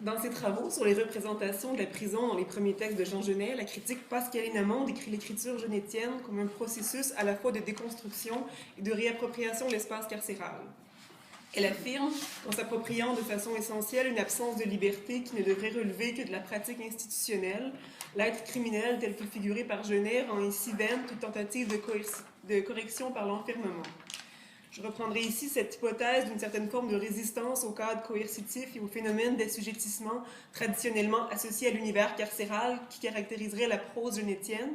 Dans ses travaux sur les représentations de la prison dans les premiers textes de Jean Genet, la critique Pascaline Amont décrit l'écriture genetienne comme un processus à la fois de déconstruction et de réappropriation de l'espace carcéral. Elle affirme, en s'appropriant de façon essentielle une absence de liberté qui ne devrait relever que de la pratique institutionnelle, l'être criminel tel que figuré par Genet rend ici vaine toute tentative de correction par l'enfermement. Je reprendrai ici cette hypothèse d'une certaine forme de résistance au cadre coercitif et au phénomène d'assujettissement traditionnellement associé à l'univers carcéral qui caractériserait la prose genétienne,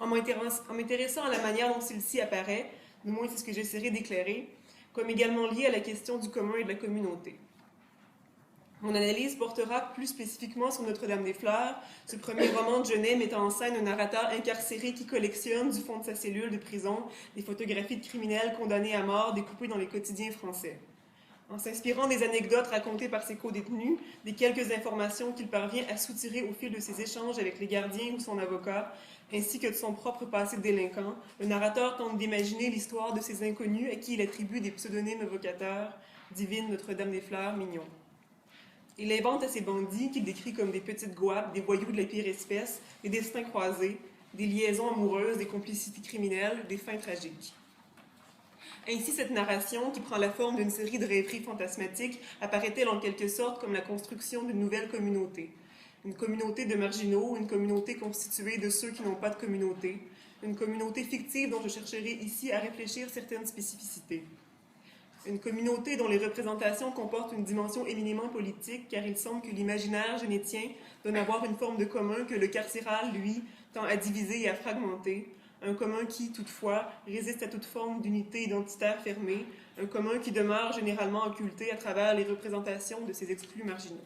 en m'intéressant à la manière dont celle-ci apparaît, du moins c'est ce que j'essaierai d'éclairer, comme également lié à la question du commun et de la communauté. Mon analyse portera plus spécifiquement sur Notre-Dame-des-Fleurs, ce premier roman de Genet mettant en scène un narrateur incarcéré qui collectionne du fond de sa cellule de prison des photographies de criminels condamnés à mort découpées dans les quotidiens français. En s'inspirant des anecdotes racontées par ses co-détenus, des quelques informations qu'il parvient à soutirer au fil de ses échanges avec les gardiens ou son avocat, ainsi que de son propre passé de délinquant, le narrateur tente d'imaginer l'histoire de ces inconnus à qui il attribue des pseudonymes evocateurs, Divine Notre-Dame-des-Fleurs, Mignon. Il invente à ces bandits qu'il décrit comme des petites guapes, des voyous de la pire espèce, des destins croisés, des liaisons amoureuses, des complicités criminelles, des fins tragiques. Ainsi, cette narration, qui prend la forme d'une série de rêveries fantasmatiques, apparaît-elle en quelque sorte comme la construction d'une nouvelle communauté. Une communauté de marginaux, une communauté constituée de ceux qui n'ont pas de communauté, une communauté fictive dont je chercherai ici à réfléchir certaines spécificités. Une communauté dont les représentations comportent une dimension éminemment politique, car il semble que l'imaginaire génétien donne à voir une forme de commun que le carcéral, lui, tend à diviser et à fragmenter, un commun qui, toutefois, résiste à toute forme d'unité identitaire fermée, un commun qui demeure généralement occulté à travers les représentations de ses exclus marginaux.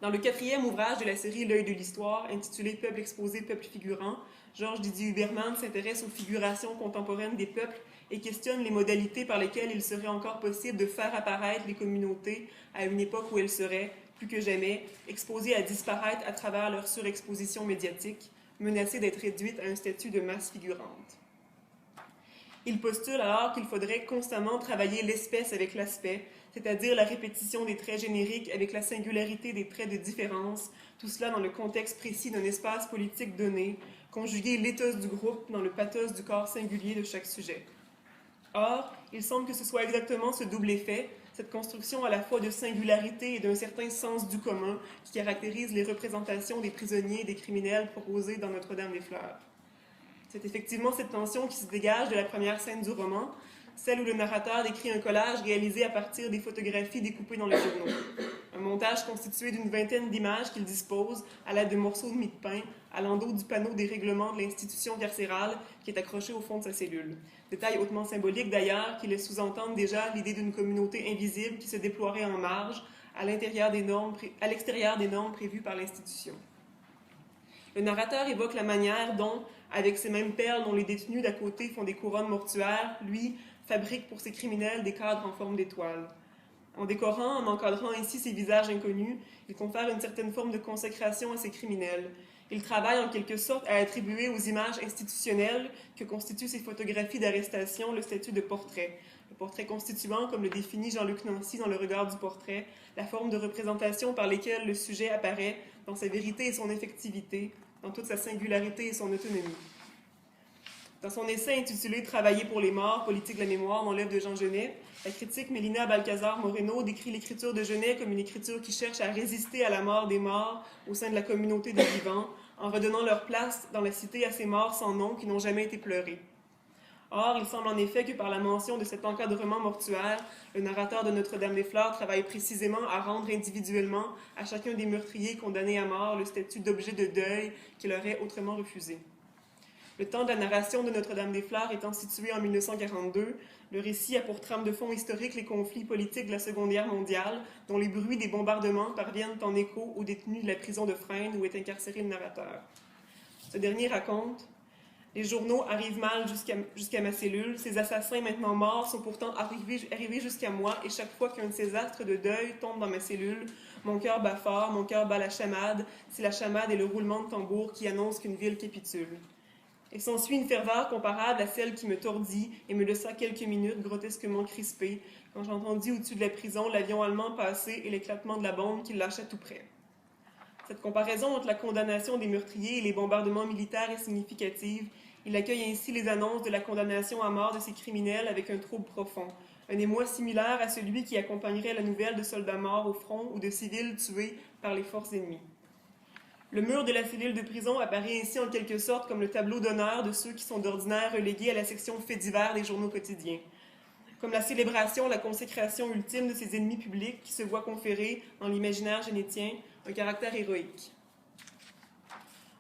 Dans le quatrième ouvrage de la série L'œil de l'histoire, intitulé Peuple exposé, peuple figurant, Georges Didier Huberman s'intéresse aux figurations contemporaines des peuples et questionne les modalités par lesquelles il serait encore possible de faire apparaître les communautés à une époque où elles seraient, plus que jamais, exposées à disparaître à travers leur surexposition médiatique, menacées d'être réduites à un statut de masse figurante. Il postule alors qu'il faudrait constamment travailler l'espèce avec l'aspect, c'est-à-dire la répétition des traits génériques avec la singularité des traits de différence, tout cela dans le contexte précis d'un espace politique donné, conjuguer l'éthos du groupe dans le pathos du corps singulier de chaque sujet. Or, il semble que ce soit exactement ce double effet, cette construction à la fois de singularité et d'un certain sens du commun qui caractérise les représentations des prisonniers et des criminels proposées dans Notre-Dame-des-Fleurs. C'est effectivement cette tension qui se dégage de la première scène du roman, celle où le narrateur décrit un collage réalisé à partir des photographies découpées dans les journaux. Un montage constitué d'une vingtaine d'images qu'il dispose à l'aide de morceaux de mie de pain à l'endos du panneau des règlements de l'institution carcérale qui est accroché au fond de sa cellule. Détail hautement symbolique d'ailleurs qui laisse sous-entendre déjà l'idée d'une communauté invisible qui se déploierait en marge à l'extérieur des normes prévues par l'institution. Le narrateur évoque la manière dont, avec ces mêmes perles dont les détenus d'à côté font des couronnes mortuaires, lui fabrique pour ses criminels des cadres en forme d'étoiles. En décorant, en encadrant ainsi ces visages inconnus, il confère une certaine forme de consécration à ces criminels. Il travaille en quelque sorte à attribuer aux images institutionnelles que constituent ces photographies d'arrestation le statut de portrait. Le portrait constituant, comme le définit Jean-Luc Nancy dans Le regard du portrait, la forme de représentation par laquelle le sujet apparaît dans sa vérité et son effectivité, dans toute sa singularité et son autonomie. Dans son essai intitulé « Travailler pour les morts, politique de la mémoire » dans l'œuvre de Jean Genet, la critique Mélina Balcazar Moreno décrit l'écriture de Genet comme une écriture qui cherche à résister à la mort des morts au sein de la communauté des vivants, en redonnant leur place dans la cité à ces morts sans nom qui n'ont jamais été pleurés. Or, il semble en effet que par la mention de cet encadrement mortuaire, le narrateur de Notre-Dame-des-Fleurs travaille précisément à rendre individuellement à chacun des meurtriers condamnés à mort le statut d'objet de deuil qu'il aurait autrement refusé. Le temps de la narration de Notre-Dame-des-Fleurs étant situé en 1942, le récit a pour trame de fond historique les conflits politiques de la Seconde Guerre mondiale, dont les bruits des bombardements parviennent en écho aux détenus de la prison de Fresnes où est incarcéré le narrateur. Ce dernier raconte « Les journaux arrivent mal jusqu'à ma cellule, ces assassins maintenant morts sont pourtant arrivés jusqu'à moi et chaque fois qu'un de ces astres de deuil tombe dans ma cellule, mon cœur bat fort, mon cœur bat la chamade, c'est la chamade et le roulement de tambour qui annoncent qu'une ville capitule. » et s'ensuit une ferveur comparable à celle qui me tordit et me laissa quelques minutes grotesquement crispé quand j'entendis au-dessus de la prison l'avion allemand passer et l'éclatement de la bombe qui lâcha tout près. Cette comparaison entre la condamnation des meurtriers et les bombardements militaires est significative. Il accueille ainsi les annonces de la condamnation à mort de ces criminels avec un trouble profond, un émoi similaire à celui qui accompagnerait la nouvelle de soldats morts au front ou de civils tués par les forces ennemies. Le mur de la cellule de prison apparaît ainsi en quelque sorte comme le tableau d'honneur de ceux qui sont d'ordinaire relégués à la section faits divers des journaux quotidiens, comme la célébration, la consécration ultime de ces ennemis publics qui se voient conférer, dans l'imaginaire génétien, un caractère héroïque.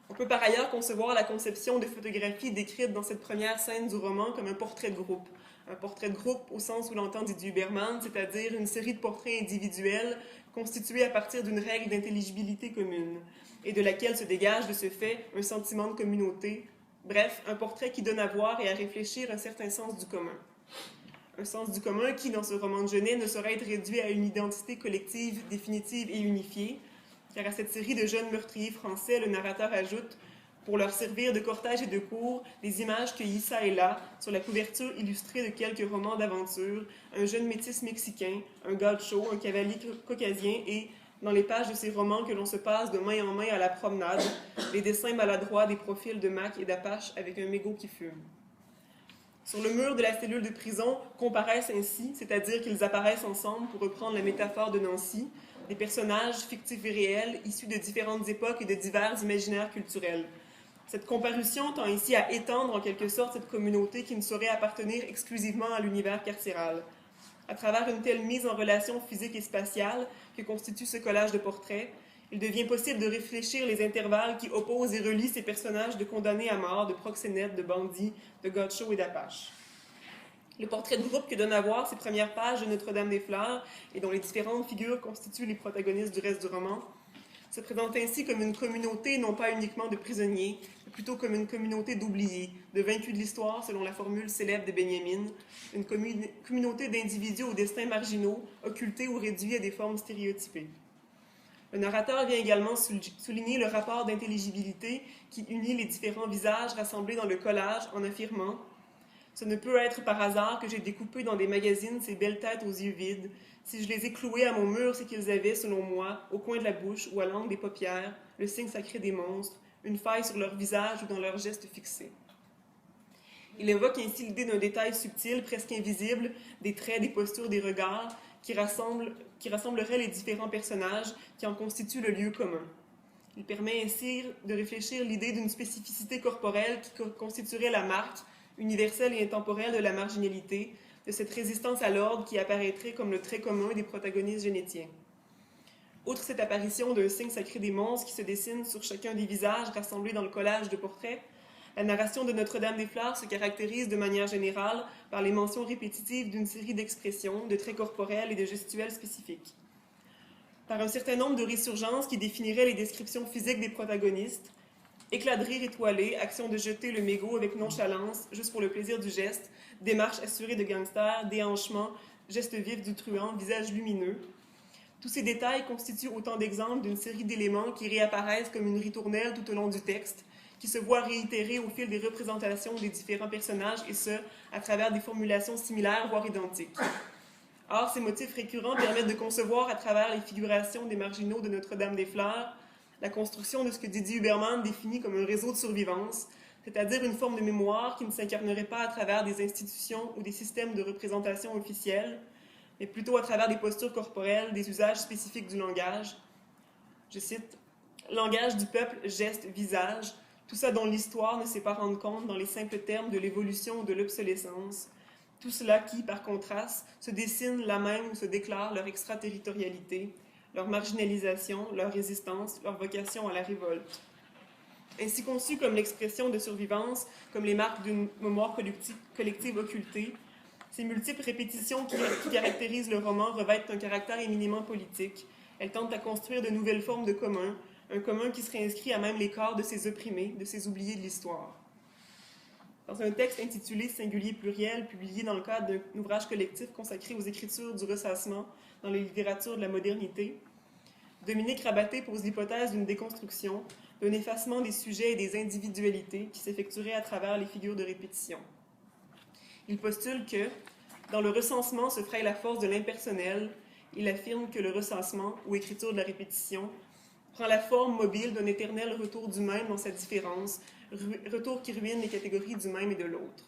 On peut par ailleurs concevoir la conception de photographie décrite dans cette première scène du roman comme un portrait de groupe. Un portrait de groupe au sens où l'entend Didier Huberman, c'est-à-dire une série de portraits individuels constitués à partir d'une règle d'intelligibilité commune, et de laquelle se dégage de ce fait un sentiment de communauté, bref, un portrait qui donne à voir et à réfléchir un certain sens du commun. Un sens du commun qui, dans ce roman de Genet, ne saurait être réduit à une identité collective, définitive et unifiée, car à cette série de jeunes meurtriers français, le narrateur ajoute, pour leur servir de cortège et de cours, des images cueillies çà et là, sur la couverture illustrée de quelques romans d'aventure, un jeune métis mexicain, un gaucho, un cavalier caucasien et, dans les pages de ces romans que l'on se passe de main en main à la promenade, les dessins maladroits des profils de Mac et d'Apache avec un mégot qui fume. Sur le mur de la cellule de prison comparaissent ainsi, c'est-à-dire qu'ils apparaissent ensemble, pour reprendre la métaphore de Nancy, des personnages fictifs et réels issus de différentes époques et de divers imaginaires culturels. Cette comparution tend ainsi à étendre en quelque sorte cette communauté qui ne saurait appartenir exclusivement à l'univers carcéral. À travers une telle mise en relation physique et spatiale que constitue ce collage de portraits, il devient possible de réfléchir les intervalles qui opposent et relient ces personnages de condamnés à mort, de proxénètes, de bandits, de gauchos et d'apaches. Le portrait de groupe que donne à voir ces premières pages de Notre-Dame-des-Fleurs et dont les différentes figures constituent les protagonistes du reste du roman, se présente ainsi comme une communauté non pas uniquement de prisonniers, mais plutôt comme une communauté d'oubliés, de vaincus de l'histoire selon la formule célèbre de Benjamin, une communauté d'individus aux destins marginaux, occultés ou réduits à des formes stéréotypées. Le narrateur vient également souligner le rapport d'intelligibilité qui unit les différents visages rassemblés dans le collage en affirmant « Ce ne peut être par hasard que j'ai découpé dans des magazines ces belles têtes aux yeux vides. Si je les ai clouées à mon mur, c'est qu'ils avaient, selon moi, au coin de la bouche ou à l'angle des paupières, le signe sacré des monstres, une faille sur leur visage ou dans leurs gestes fixés. » Il évoque ainsi l'idée d'un détail subtil, presque invisible, des traits, des postures, des regards, qui rassemblerait les différents personnages qui en constituent le lieu commun. Il permet ainsi de réfléchir l'idée d'une spécificité corporelle qui constituerait la marque, universelle et intemporelle de la marginalité, de cette résistance à l'ordre qui apparaîtrait comme le trait commun des protagonistes génétiens. Outre cette apparition d'un signe sacré des monstres qui se dessine sur chacun des visages rassemblés dans le collage de portraits, la narration de Notre-Dame-des-Fleurs se caractérise de manière générale par les mentions répétitives d'une série d'expressions, de traits corporels et de gestuels spécifiques. Par un certain nombre de résurgences qui définiraient les descriptions physiques des protagonistes, éclat de rire étoilé, action de jeter le mégot avec nonchalance, juste pour le plaisir du geste, démarche assurée de gangster, déhanchement, geste vif du truand, visage lumineux. Tous ces détails constituent autant d'exemples d'une série d'éléments qui réapparaissent comme une ritournelle tout au long du texte, qui se voit réitérée au fil des représentations des différents personnages, et ce, à travers des formulations similaires, voire identiques. Or, ces motifs récurrents permettent de concevoir, à travers les figurations des marginaux de Notre-Dame-des-Fleurs, la construction de ce que Didier Huberman définit comme un réseau de survivance, c'est-à-dire une forme de mémoire qui ne s'incarnerait pas à travers des institutions ou des systèmes de représentation officiels, mais plutôt à travers des postures corporelles, des usages spécifiques du langage. Je cite, « Langage du peuple, geste, visage, tout ça dont l'histoire ne sait pas rendre compte dans les simples termes de l'évolution ou de l'obsolescence. Tout cela qui, par contraste, se dessine là même où se déclare leur extraterritorialité, leur marginalisation, leur résistance, leur vocation à la révolte. » Ainsi conçues comme l'expression de survivance, comme les marques d'une mémoire collective occultée, ces multiples répétitions qui caractérisent le roman revêtent un caractère éminemment politique. Elles tentent à construire de nouvelles formes de commun, un commun qui serait inscrit à même les corps de ces opprimés, de ces oubliés de l'histoire. Dans un texte intitulé « Singulier pluriel », publié dans le cadre d'un ouvrage collectif consacré aux écritures du ressassement dans les littératures de la modernité, Dominique Rabaté pose l'hypothèse d'une déconstruction, d'un effacement des sujets et des individualités qui s'effectuerait à travers les figures de répétition. Il postule que, dans le recensement se fraye la force de l'impersonnel. Il affirme que le recensement, ou écriture de la répétition, prend la forme mobile d'un éternel retour du même dans sa différence, retour qui ruine les catégories du même et de l'autre.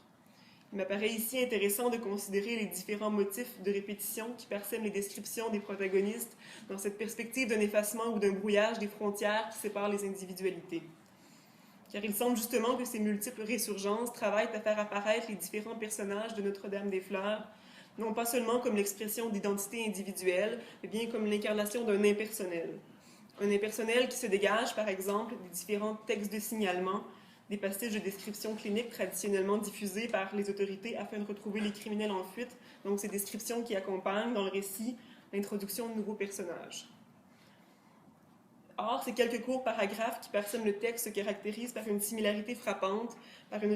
Il m'apparaît ici intéressant de considérer les différents motifs de répétition qui parsèment les descriptions des protagonistes dans cette perspective d'un effacement ou d'un brouillage des frontières qui séparent les individualités. Car il semble justement que ces multiples résurgences travaillent à faire apparaître les différents personnages de Notre-Dame-des-Fleurs, non pas seulement comme l'expression d'identité individuelle, mais bien comme l'incarnation d'un impersonnel. Un impersonnel qui se dégage, par exemple, des différents textes de signalement, des passages de description clinique traditionnellement diffusés par les autorités afin de retrouver les criminels en fuite, donc ces descriptions qui accompagnent dans le récit l'introduction de nouveaux personnages. Or, ces quelques courts paragraphes qui parsèment le texte se caractérisent par une similarité frappante, par une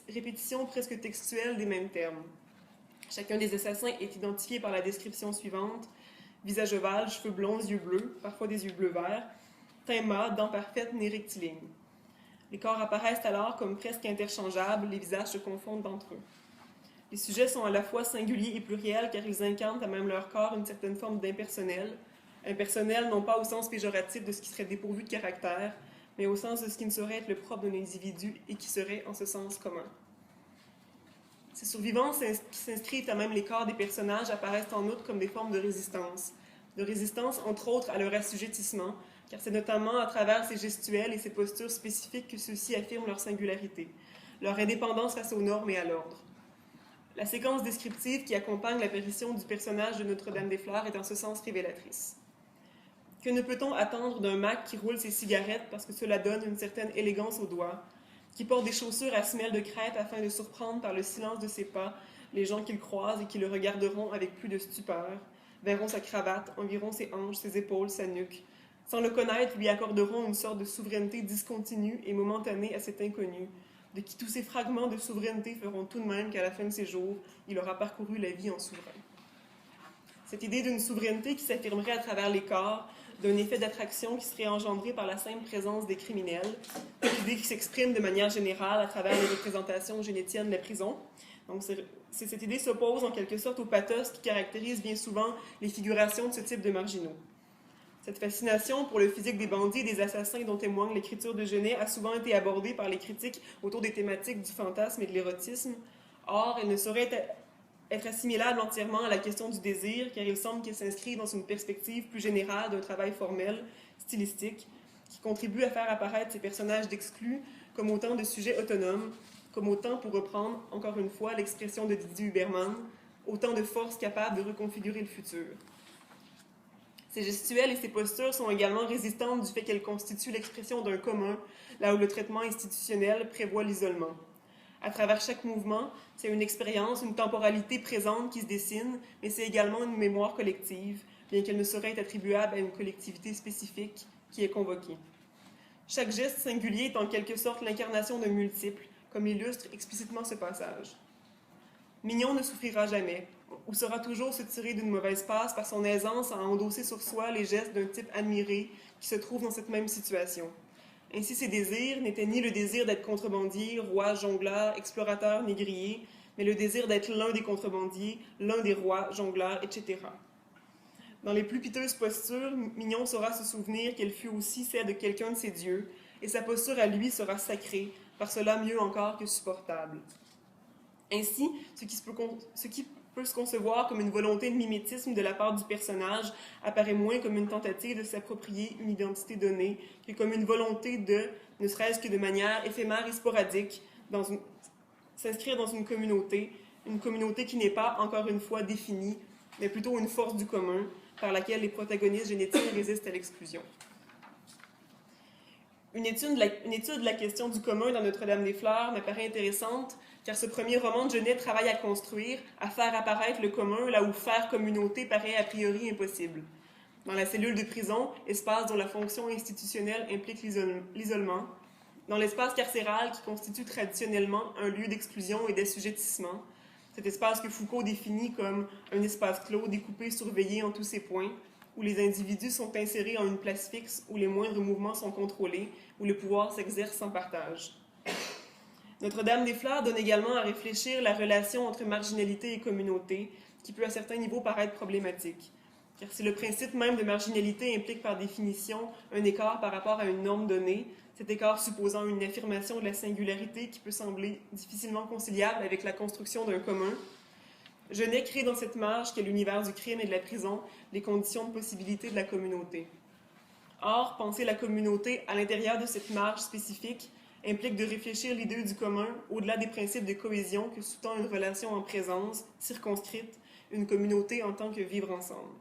répétition presque textuelle des mêmes termes. Chacun des assassins est identifié par la description suivante: visage ovale, cheveux blonds, yeux bleus, parfois des yeux bleu-vert, teint mat, dents parfaites, nez rectiligne. Les corps apparaissent alors comme presque interchangeables, les visages se confondent entre eux. Les sujets sont à la fois singuliers et pluriels car ils incarnent à même leur corps une certaine forme d'impersonnel. Impersonnel non pas au sens péjoratif de ce qui serait dépourvu de caractère, mais au sens de ce qui ne saurait être le propre d'un individu et qui serait en ce sens commun. Ces survivants qui s'inscrivent à même les corps des personnages apparaissent en outre comme des formes de résistance entre autres à leur assujettissement, car c'est notamment à travers ces gestuels et ces postures spécifiques que ceux-ci affirment leur singularité, leur indépendance face aux normes et à l'ordre. La séquence descriptive qui accompagne l'apparition du personnage de Notre-Dame-des-Fleurs est en ce sens révélatrice. Que ne peut-on attendre d'un Mac qui roule ses cigarettes parce que cela donne une certaine élégance aux doigts, qui porte des chaussures à semelles de crêpe afin de surprendre par le silence de ses pas les gens qu'il croise et qui le regarderont avec plus de stupeur, verront sa cravate, environ ses hanches, ses épaules, sa nuque. Sans le connaître, lui accorderont une sorte de souveraineté discontinue et momentanée à cet inconnu, de qui tous ces fragments de souveraineté feront tout de même qu'à la fin de ses jours, il aura parcouru la vie en souverain. Cette idée d'une souveraineté qui s'affirmerait à travers les corps, d'un effet d'attraction qui serait engendré par la simple présence des criminels, cette idée qui s'exprime de manière générale à travers les représentations génétiennes de la prison. Donc, cette idée s'oppose en quelque sorte au pathos qui caractérise bien souvent les figurations de ce type de marginaux. Cette fascination pour le physique des bandits et des assassins dont témoigne l'écriture de Genet a souvent été abordée par les critiques autour des thématiques du fantasme et de l'érotisme. Or, elle ne saurait être assimilable entièrement à la question du désir, car il semble qu'elle s'inscrit dans une perspective plus générale d'un travail formel, stylistique, qui contribue à faire apparaître ces personnages d'exclus comme autant de sujets autonomes, comme autant, pour reprendre encore une fois l'expression de Didier Huberman, autant de forces capables de reconfigurer le futur. Ces gestuels et ces postures sont également résistantes du fait qu'elles constituent l'expression d'un commun, là où le traitement institutionnel prévoit l'isolement. À travers chaque mouvement, c'est une expérience, une temporalité présente qui se dessine, mais c'est également une mémoire collective, bien qu'elle ne saurait être attribuable à une collectivité spécifique qui est convoquée. Chaque geste singulier est en quelque sorte l'incarnation d'un multiple, comme l'illustre explicitement ce passage. Mignon ne souffrira jamais, ou saura toujours se tirer d'une mauvaise passe par son aisance à endosser sur soi les gestes d'un type admiré qui se trouve dans cette même situation. Ainsi, ses désirs n'étaient ni le désir d'être contrebandier, roi, jongleur, explorateur, négrier, mais le désir d'être l'un des contrebandiers, l'un des rois, jongleurs, etc. Dans les plus piteuses postures, Mignon saura se souvenir qu'elle fut aussi celle de quelqu'un de ses dieux, et sa posture à lui sera sacrée, par cela mieux encore que supportable. Ainsi, ce qui peut se concevoir comme une volonté de mimétisme de la part du personnage apparaît moins comme une tentative de s'approprier une identité donnée que comme une volonté de, ne serait-ce que de manière éphémère et sporadique, s'inscrire dans une communauté qui n'est pas, encore une fois, définie, mais plutôt une force du commun par laquelle les protagonistes génétiques résistent à l'exclusion. Une étude de la question du commun dans Notre-Dame-des-Fleurs m'apparaît intéressante, car ce premier roman de Genet travaille à construire, à faire apparaître le commun là où faire communauté paraît a priori impossible. Dans la cellule de prison, espace dont la fonction institutionnelle implique l'isolement, dans l'espace carcéral qui constitue traditionnellement un lieu d'exclusion et d'assujettissement, cet espace que Foucault définit comme un espace clos, découpé, surveillé en tous ses points, où les individus sont insérés en une place fixe, où les moindres mouvements sont contrôlés, où le pouvoir s'exerce sans partage. Notre-Dame des Fleurs donne également à réfléchir la relation entre marginalité et communauté, qui peut à certains niveaux paraître problématique. Car si le principe même de marginalité implique par définition un écart par rapport à une norme donnée, cet écart supposant une affirmation de la singularité qui peut sembler difficilement conciliable avec la construction d'un commun, Genet crée dans cette marge qu'est l'univers du crime et de la prison les conditions de possibilité de la communauté. Or, penser la communauté à l'intérieur de cette marge spécifique implique de réfléchir l'idée du commun au-delà des principes de cohésion que sous-tend une relation en présence, circonscrite, une communauté en tant que vivre ensemble.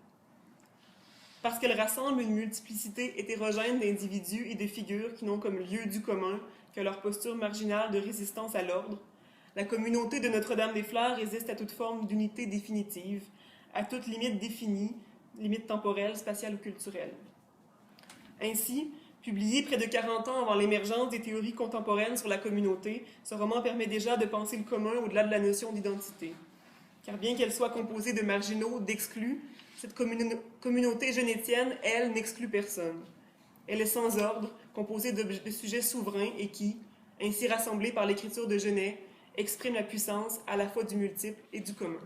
Parce qu'elle rassemble une multiplicité hétérogène d'individus et de figures qui n'ont comme lieu du commun que leur posture marginale de résistance à l'ordre, la communauté de Notre-Dame-des-Fleurs résiste à toute forme d'unité définitive, à toute limite définie, limite temporelle, spatiale ou culturelle. Ainsi, publié près de 40 ans avant l'émergence des théories contemporaines sur la communauté, ce roman permet déjà de penser le commun au-delà de la notion d'identité. Car bien qu'elle soit composée de marginaux, d'exclus, cette communauté genétienne, elle, n'exclut personne. Elle est sans ordre, composée de sujets souverains et qui, ainsi rassemblés par l'écriture de Genet, exprime la puissance à la fois du multiple et du commun.